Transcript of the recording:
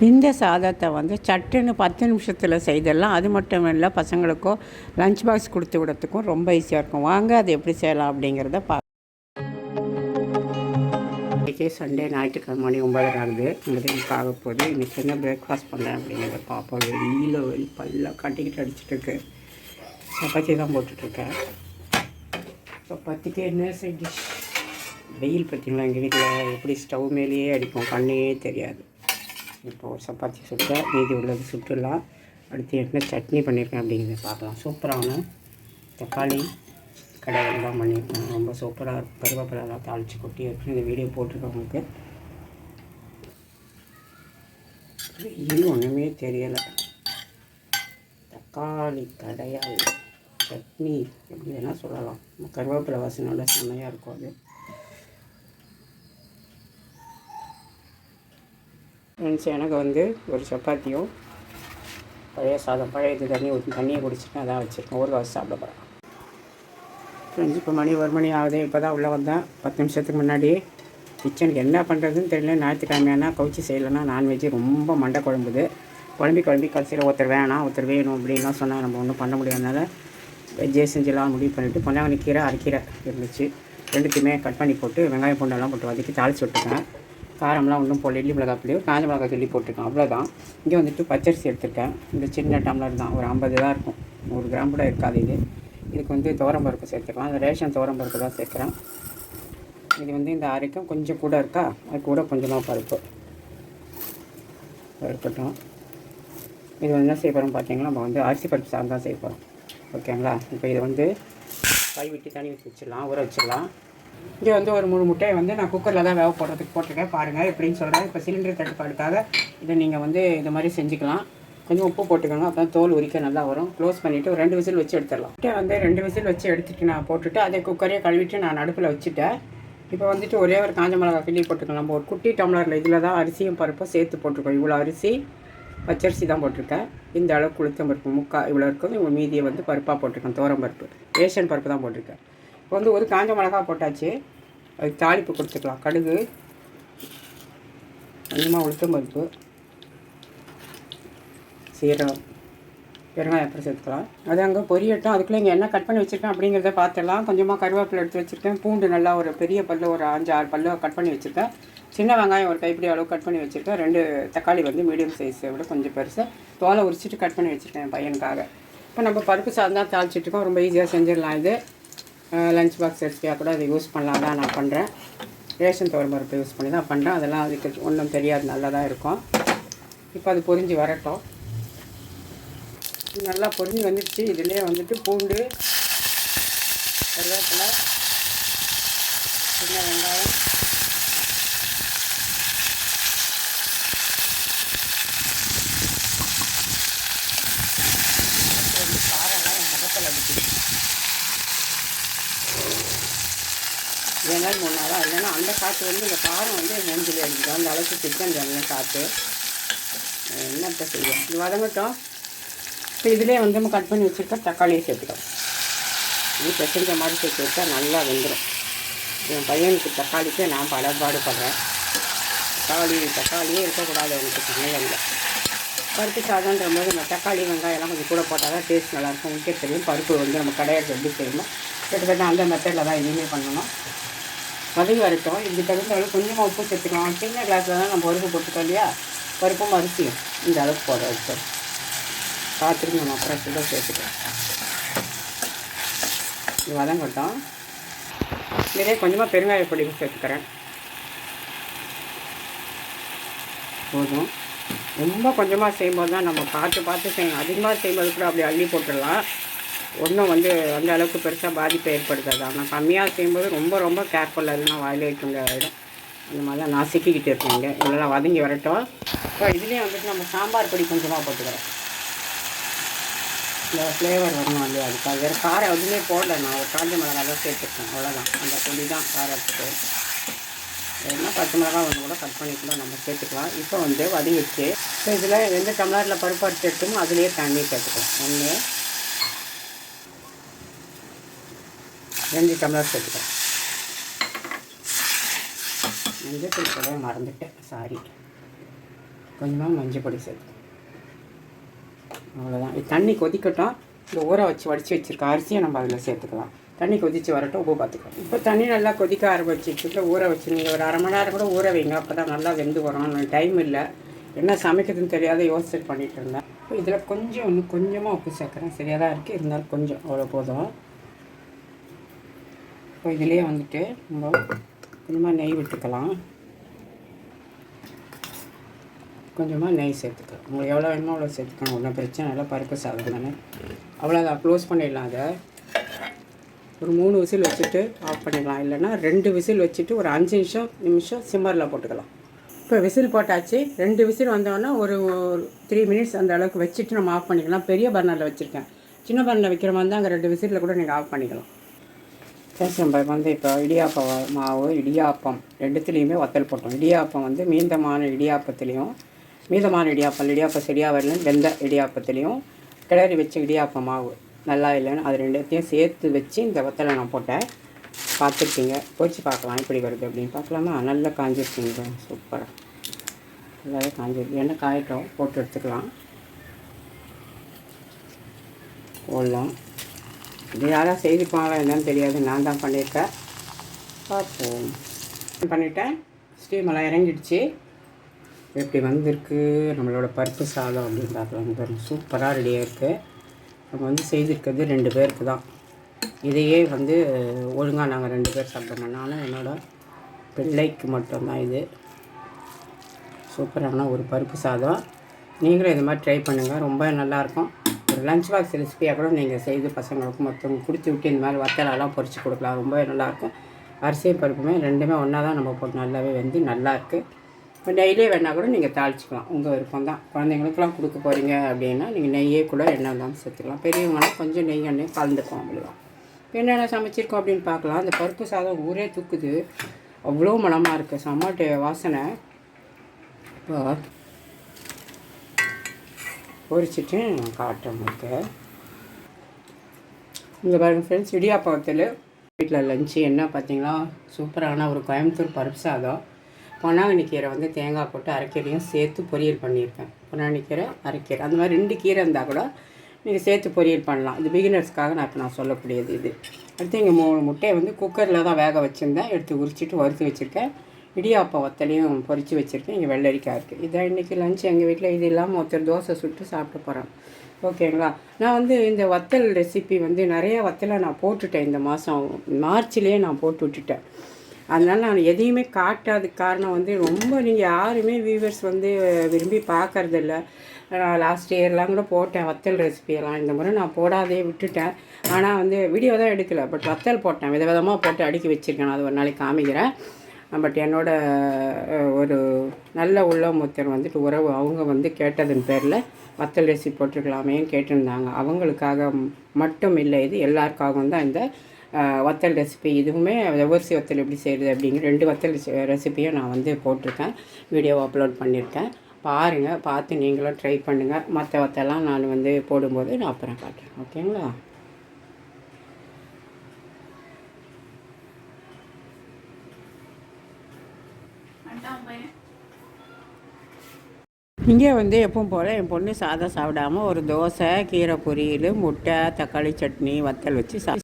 இந்த சாதத்தை வந்து சட்டுன்னு 10 நிமிஷத்தில் செய்திடலாம். அது மட்டும் இல்லை, பசங்களுக்கும் லஞ்ச் பாக்ஸ் கொடுத்து விடத்துக்கும் ரொம்ப ஈஸியாக இருக்கும். வாங்க அது எப்படி செய்யலாம் அப்படிங்கிறத இன்றைக்கி சண்டே, ஞாயிற்றுக்கிழமை மணி 9:30 ஆகுது. இங்கே ஆக போகுது. இன்றைக்கி என்ன பிரேக்ஃபாஸ்ட் பண்ணேன் அப்படிங்கிறத பார்ப்போம். வெளியில் பல்ல கட்டிக்கிட்டு அடிச்சிட்ருக்கு. சப்பாத்தி தான் போட்டுட்ருக்கேன். சப்பாத்திக்கு என்ன சைட் டிஷ்? வெயில் பார்த்திங்களா எங்கள் வீட்டில் எப்படி ஸ்டவ் மேலேயே அடிக்கும், கண்ணே தெரியாது. இப்போ ஒரு சப்பாத்தி சுட்டேன், மீதி உள்ளது சுட்டுடலாம். அடுத்து என்ன சட்னி பண்ணியிருக்கேன் அப்படிங்கிறத பார்க்கலாம். சூப்பரான தக்காளி கடையெல்லாம் பண்ணியிருக்கேன். ரொம்ப சூப்பராக இருக்கும். கருவேப்பிலாம் தாளித்து கொட்டி வச்சு இந்த வீடியோ போட்டிருக்கவங்களுக்கு வெயில் ஒன்றுமே தெரியலை. தக்காளி கடையால் சட்னி எப்படி வேணால் சொல்லலாம். கருவேப்பிலை வாசனோட செம்மையாக இருக்கும் அது. ஃப்ரெண்ட்ஸ், எனக்கு வந்து ஒரு சப்பாத்தியும் பழைய சாதம், பழைய தண்ணியை குடிச்சிட்டு அதான் வச்சுருக்கேன். ஒரு காசு சாப்பிட போகிறேன். ஃப்ரெண்ட்ஸ், இப்போ மணி 1 மணி ஆகுது. இப்போ தான் உள்ளே வந்தேன். 10 நிமிஷத்துக்கு முன்னாடி. கிச்சனுக்கு என்ன பண்ணுறதுன்னு தெரியல. ஞாயிற்றுக்கிழமையானா கவுச்சி செய்யலைன்னா நான்வெஜ்ஜு ரொம்ப மண்டை குழம்புது. குழம்பி கடைசியில் ஒருத்தர் வேணாம் ஒருத்தர் வேணும் அப்படின்லாம் சொன்னால் நம்ம ஒன்றும் பண்ண முடியாதனால வெஜ்ஜே செஞ்செல்லாம் முடிவு பண்ணிவிட்டு பொன்னாங்கண்ணி கீரை, அரைக்கீரை இருந்துச்சு. ரெண்டுத்தையுமே கட் பண்ணி போட்டு வெங்காயம் பூண்டெல்லாம் போட்டு வதக்கி தாளித்து விட்டுருக்கேன். காரம்லாம் ஒன்றும் போல் இட்லி மிளகாய் புளியோ காஞ்ச மிளகாய் கிள்ளி போட்டிருக்கேன். அவ்வளோதான். இங்கே வந்துட்டு பச்சரிசி எடுத்துருக்கேன். இந்த சின்ன டம்ளர் தான், ஒரு 50 தான் இருக்கும். 100 கிராம் கூட இருக்காது இது. இதுக்கு வந்து துவரம்பருப்பு சேர்த்துக்கலாம். அந்த ரேஷன் துவரம்பருப்பு தான் சேர்க்குறேன். இது வந்து இந்த அரைக்கும் கொஞ்சம் கூட இருக்கா, அது கூட கொஞ்சமாக பருப்பு இருக்கட்டும். இது வந்து என்ன செய்ய போகிறோம் பார்த்தீங்கன்னா, நம்ம வந்து அரிசி பருப்பு சாதம் தான் செய்ய போகிறோம். ஓகேங்களா? இப்போ இதை வந்து கை விட்டு தண்ணி ஊற்றி வச்சிடலாம், ஊற வச்சிடலாம். இங்கே வந்து ஒரு 3 முட்டையை வந்து நான் குக்கரில் தான் வேக போடுறதுக்கு போட்டிருக்கேன். பாருங்கள் எப்படின்னு சொல்கிறேன். இப்போ சிலிண்டர் தட்டுப்பாடுக்காக இதை நீங்கள் வந்து இந்த மாதிரி செஞ்சுக்கலாம். கொஞ்சம் உப்பு போட்டுக்கோங்க, அப்போ தோல் உரிக்க நல்லா வரும். க்ளோஸ் பண்ணிவிட்டு ஒரு 2 விசில் வச்சு எடுத்துடலாம். முட்டை வந்து 2 விசில் வச்சு எடுத்துகிட்டு நான் போட்டுட்டு அதே குக்கரையே கழுவிட்டு நான் அடுப்பில் வச்சுட்டேன். இப்போ வந்துட்டு ஒரே ஒரு காஞ்ச மிளகாய் கிள்ளி போட்டுக்கலாம். நம்ம ஒரு குட்டி டம்ளரில் இதில் தான் அரிசியும் பருப்பும் சேர்த்து போட்டிருக்கோம். இவ்வளோ அரிசி பச்சரிசி தான் போட்டிருக்கேன். இந்த அளவுக்கு உளுத்தம் பருப்பு இவ்வளோ இருக்கும். இவ்வளோ மீதியை வந்து பருப்பாக போட்டிருக்கேன். துவரம் பருப்பு, ரேஷன் பருப்பு தான் போட்டிருக்கேன். இப்போ வந்து ஒரு காஞ்ச மிளகாய் போட்டாச்சு. அதுக்கு தாளிப்பு கொடுத்துக்கலாம். கடுகு, கொஞ்சமாக உளுத்தம் பருப்பு, சீரகம், பெருங்காயம் அப்புறம் சேர்த்துக்கலாம். அது அங்கே பொரியட்டும். அதுக்குள்ளே இங்கே என்ன கட் பண்ணி வச்சுருக்கேன் அப்படிங்கிறத பார்த்துடலாம். கொஞ்சமாக கருவேப்பிலை எடுத்து வச்சுருக்கேன். பூண்டு நல்லா ஒரு பெரிய பல்லு, ஒரு 5-6 பல்லு கட் பண்ணி வச்சுருக்கேன். சின்ன வெங்காயம் ஒரு கைப்பிடி அளவு கட் பண்ணி வச்சுருக்கேன். 2 தக்காளி வந்து மீடியம் சைஸை விட கொஞ்சம் பெருசு, தோலை உரிச்சிட்டு கட் பண்ணி வச்சுருக்கேன் என் பையனுக்காக. இப்போ நம்ம பருப்பு சாதம் தான் தாளிச்சிட்ருக்கோம். ரொம்ப ஈஸியாக செஞ்சிடலாம். இது லஞ்ச் பாக்ஸ் ரெசிபியாக கூட அதை யூஸ் பண்ணலாம் தான் நான் பண்ணுறேன். ரேஷன் துவரம் பருப்பு யூஸ் பண்ணி தான் பண்ணுறேன். அதெல்லாம் அதுக்கு ஒன்றும் தெரியாது, நல்லா தான் இருக்கும். இப்போ அது பொரிஞ்சு வரட்டும். நல்லா பொரிஞ்சு வந்துடுச்சு. இதிலே வந்துட்டு பூண்டு, கருவேப்பிலை, சின்ன வெங்காயம், காரெல்லாம் என் முகத்தில் அடிக்குது. ஏன்னா 3 நாளாக இல்லைன்னா அந்த காற்று வந்து இந்த காரம் வந்து மூஞ்சிலே அடிக்கும். அந்த அளவுக்கு சிக்கன் ஜன்னல் காற்று என்னத்தை செய்யும். இது வதங்கட்டும். இப்போ இதிலே வந்து நம்ம கட் பண்ணி வச்சுருக்க தக்காளியை சேர்த்துக்கலாம். இது பெசஞ்ச மாதிரி சேர்த்து வச்சா நல்லா வெந்துடும். என் பையனுக்கு தக்காளிக்கு நான் பாடுபடுறேன். தக்காளியே இருக்கக்கூடாது எனக்கு சமையலில். பருப்பு சாதம்ன்ற போது நம்ம தக்காளி வெங்காயம்லாம் கொஞ்சம் கூட போட்டால் தான் டேஸ்ட் நல்லாயிருக்கும். உங்களுக்கே தெரியும். பருப்பு வந்து நம்ம கடையில் எப்படி செய்யணும், கிட்டத்தட்ட அந்த மெத்தடில் தான் எதுவுமே பண்ணணும். வதங்கி வரட்டும். இதுக்கு தகுந்த அளவுக்கு கொஞ்சமாக உப்பு சேர்த்துக்கலாம். சின்ன கிளாஸில் தான் நம்ம பருப்பு போட்டுக்கோம் இல்லையா, பருப்பும் அரிசியும் இந்த அளவுக்கு போட வச்சு பார்த்துட்டு நம்ம அப்புறம் சுட சேர்த்துக்கலாம். இது வதங்கட்டும். இதே கொஞ்சமாக பெருங்காய பொடி சேர்த்துக்கிறேன். போதும். ரொம்ப கொஞ்சமாக செய்யும்போது தான் நம்ம பார்த்து செய்யணும். அதிகமாக செய்யும்போது கூட அப்படி அள்ளி போட்டுடலாம். ஒன்றும் வந்து அந்த அளவுக்கு பெருசாக பாதிப்பை ஏற்படுத்தாது. ஆனால் கம்மியாக செய்யும்போது ரொம்ப கேர்ஃபுல்லாக இல்லைன்னா வாயில் வைக்க முடியாதும். அந்த மாதிரி தான் நான் சிக்கிக்கிட்டு இருக்கேங்க. இதெல்லாம் வதங்கி வரட்டும். இப்போ இதுலேயே வந்துட்டு நம்ம சாம்பார் பொடி கொஞ்சமாக போட்டுக்கிறேன். இந்த ஃப்ளேவர் வரணும் இல்லையா, அதுக்காக வேறு காரம் எதுவுமே போடல. நான் ஒரு காஞ்ச மிளகாய் தான் சேர்த்துருக்கேன். அவ்வளோதான். அந்த பொடி தான் காரத்துக்கு. என்ன 10 மிளகாய் வந்து கூட கட் பண்ணி கூட நம்ம சேர்த்துக்கலாம். இப்போ வந்து வதங்கிடுச்சு. இப்போ இதில் எந்த டம்ளரில் பருப்பு அரிசி எடுத்துமோ அதுலேயே தண்ணி சேர்த்துக்கலாம். 2 டம்ளர் சேர்த்துக்கலாம். மஞ்சள் தூள் போட மறந்துட்டேன், சாரி. கொஞ்சமாக மஞ்சள் பொடி சேர்த்து, அவ்வளோதான். இது தண்ணி கொதிக்கட்டும். இந்த ஊற வச்சு வடித்து வச்சுருக்க அரிசியை நம்ம அதில் சேர்த்துக்கலாம். தண்ணி கொதித்து வரட்டும், உப்பு பார்த்துக்கலாம். இப்போ தண்ணி நல்லா கொதிக்க ஆரம்பிச்சிட்டு ஊற வச்சு நீங்கள் ஒரு 1/2 மணி நேரம் கூட ஊற வைங்க. அப்போ தான் நல்லா வெந்து வரும். டைம் இல்லை, என்ன சமைக்கிறதுன்னு தெரியாத யோசிச்சு பண்ணிகிட்டு இருந்தேன். இப்போ இதில் இன்னும் கொஞ்சமாக உப்பு சேர்க்குறேன். சரியாக தான் இருக்குது, இருந்தாலும் கொஞ்சம் அவ்வளோ போதும். இப்போ இதிலே வந்துட்டு நம்ம கொஞ்சமாக நெய் விட்டுக்கலாம். கொஞ்சமாக நெய் சேர்த்துக்கலாம். உங்களுக்கு எவ்வளோ வேணுமோ அவ்வளோ சேர்த்துக்கலாம், ஒன்றும் பிரச்சனை இல்லை. பருப்பு சாதம் தானே, அவ்வளோதான். க்ளோஸ் பண்ணிடலாம். அதை ஒரு 3 விசில் வச்சுட்டு ஆஃப் பண்ணிடலாம். இல்லைன்னா 2 விசில் வச்சுட்டு ஒரு 5 நிமிஷம் சிம்மரில் போட்டுக்கலாம். இப்போ விசில் போட்டாச்சு. 2 விசில் வந்தோடனே ஒரு 3 மினிட்ஸ் அந்த அளவுக்கு வச்சுட்டு நம்ம ஆஃப் பண்ணிக்கலாம். பெரிய பர்னரில் வச்சுருக்கேன். சின்ன பர்னரில் வைக்கிற மாதிரி தான் அங்கே 2 விசிலில் கூட நீங்கள் ஆஃப் பண்ணிக்கலாம். நம்ம வந்து இப்போ இடியாப்ப மாவு, இடியாப்பம் ரெண்டுத்துலேயுமே வத்தல் போட்டோம். இடியாப்பம் வந்து மீதமான இடியாப்பம் சரியாக வரலன்னு வெந்த இடியாப்பத்துலேயும் கிளறி வச்ச இடியாப்ப மாவு நல்லா இல்லைன்னு அது ரெண்டுத்தையும் சேர்த்து வச்சு இந்த வத்தலை நான் போட்டேன். பார்த்துருக்கீங்க, பொரிச்சு பார்க்கலாம் எப்படி வருது அப்படின்னு பார்க்கலாமா. நல்லா காஞ்சிருக்கீங்க, சூப்பராக நல்லாவே காஞ்சிருக்கு. எண்ணெய் காயட்டும், போட்டு எடுத்துக்கலாம். போடலாம். இது யாராவது செய்திருப்பாங்களா என்னன்னு தெரியாது, நான் தான் பண்ணியிருக்கேன். பார்ப்போம். பண்ணிட்டேன். ஸ்டீமெல்லாம் இறங்கிடுச்சு. எப்படி வந்திருக்கு நம்மளோட பருப்பு சாதம் அப்படின்னு பார்க்கலாம். சூப்பராக ரெடியாக இருக்குது. நம்ம வந்து செய்திருக்கிறது 2 பேருக்கு தான். இதையே வந்து ஒழுங்காக நாங்கள் 2 பேர் சாப்பிட்டோம். நானும் என்னோடய பிள்ளைக்கு மட்டும்தான். இது சூப்பரான ஒரு பருப்பு சாதம். நீங்களும் இது மாதிரி ட்ரை பண்ணுங்கள், ரொம்ப நல்லாயிருக்கும். ஒரு லஞ்ச் பாக்ஸ் ரெசிபியாக கூட நீங்கள் செய்து பசங்களுக்கு மொத்தம் கொடுத்து விட்டு இந்த மாதிரி வத்தலெல்லாம் பொரிச்சு கொடுக்கலாம். ரொம்ப நல்லாயிருக்கும். அரிசியும் பருப்புமே ரெண்டுமே ஒன்றா தான் நம்ம போட்டு நல்லாவே வந்து நல்லாயிருக்கு. இப்போ நெய்யிலே வேணால் கூட நீங்கள் தாளிச்சிக்கலாம், உங்கள் விருப்பம் தான். குழந்தைங்களுக்குலாம் கொடுக்க போகிறீங்க அப்படின்னா நீங்கள் நெய்யே கூட எண்ணெய் இருந்தாலும் சேர்த்துக்கலாம். பெரியவங்களாம் கொஞ்சம் நெய் எண்ணெய் கலந்துக்கும், அப்படிலாம். இப்போ என்னென்ன சமைச்சிருக்கோம் அப்படின்னு பார்க்கலாம். அந்த பருப்பு சாதம் ஊரே தூக்குது, அவ்வளோ மணமாக இருக்குது, செம்ம வாசனை. இப்போ பொரிச்சிட்டு நான் காட்டுறேன் உங்களுக்கு. இங்கே பாருங்கள் ஃப்ரெண்ட்ஸ், இடியாப்ப வத்தல் வீட்டில் லஞ்சு என்ன பார்த்தீங்களா, சூப்பரான ஒரு கோயம்புத்தூர் பருப்பு சாதம். பொன்னாங்கண்ணி கீரை வந்து தேங்காய் போட்டு அரைக்கீரையும் சேர்த்து பொரியல் பண்ணியிருக்கேன். பொன்னாங்கண்ணி கீரை, அரைக்கீரை, அந்த மாதிரி 2 கீரை இருந்தால் கூட நீங்கள் சேர்த்து பொரியல் பண்ணலாம். இது பிகினர்ஸ்க்காக நான் சொல்லக்கூடியது. இது அடுத்து இங்கே 3 முட்டையை வந்து குக்கரில் தான் வேக வச்சுருந்தேன், எடுத்து உரிச்சிட்டு வறுத்து வச்சுருக்கேன். இடியாப்ப வத்தலையும் பொரித்து வச்சுருக்கேன். இங்கே வெள்ளரிக்காய் இருக்குது. இதான் இன்றைக்கி லஞ்ச் எங்கள் வீட்டில். இது இல்லாமல் ஒருத்தர் தோசை சுட்டு சாப்பிட்டு போகிறேன். ஓகேங்களா. நான் வந்து இந்த வத்தல் ரெசிபி வந்து நிறையா வத்தலை நான் போட்டுட்டேன். இந்த மாதம் மார்ச்லேயே நான் போட்டு விட்டுட்டேன். அதனால் நான் எதையுமே காட்டாதுக்கு காரணம் வந்து ரொம்ப நீங்கள் யாருமே வியூவர்ஸ் வந்து விரும்பி பார்க்கறதில்ல. நான் லாஸ்ட் இயர்லாம் கூட போட்டேன் வத்தல் ரெசிபியெல்லாம். இந்த முறை நான் போடாதே விட்டுட்டேன். ஆனால் வந்து வீடியோ தான் எடுக்கலை, பட் வத்தல் போட்டேன். விதவிதமாக போட்டு அடுக்கி வச்சுருக்கேன். நான் அது ஒரு நாளைக்கு காமிக்கிறேன். பட் என்னோட ஒரு நல்ல உள்ளமுத்தர் வந்துட்டு உறவு, அவங்க வந்து கேட்டதன் பேரில் வத்தல் ரெசிபி போட்டிருக்கலாமேன்னு கேட்டிருந்தாங்க. அவங்களுக்காக மட்டும் இல்லை, இது எல்லாருக்காகவும் தான் இந்த வத்தல் ரெசிபி. இதுவுமே ஜவ்வரிசி வத்தல் எப்படி செய்கிறது அப்படிங்கிற 2 வத்தல் ரெசிப்பியும் நான் வந்து போட்டிருக்கேன், வீடியோ அப்லோட் பண்ணியிருக்கேன். பாருங்கள், பார்த்து நீங்களும் ட்ரை பண்ணுங்கள். மற்ற வத்தெல்லாம் நான் வந்து போடும்போது நான் அப்புறம் காட்டுறேன். ஓகேங்களா. இங்கே வந்து எப்பவும் போல் என் பொண்ணு சாதம் சாப்பிடாமல் ஒரு தோசை, கீரை பொரியல், முட்டை, தக்காளி சட்னி, வத்தல் வச்சு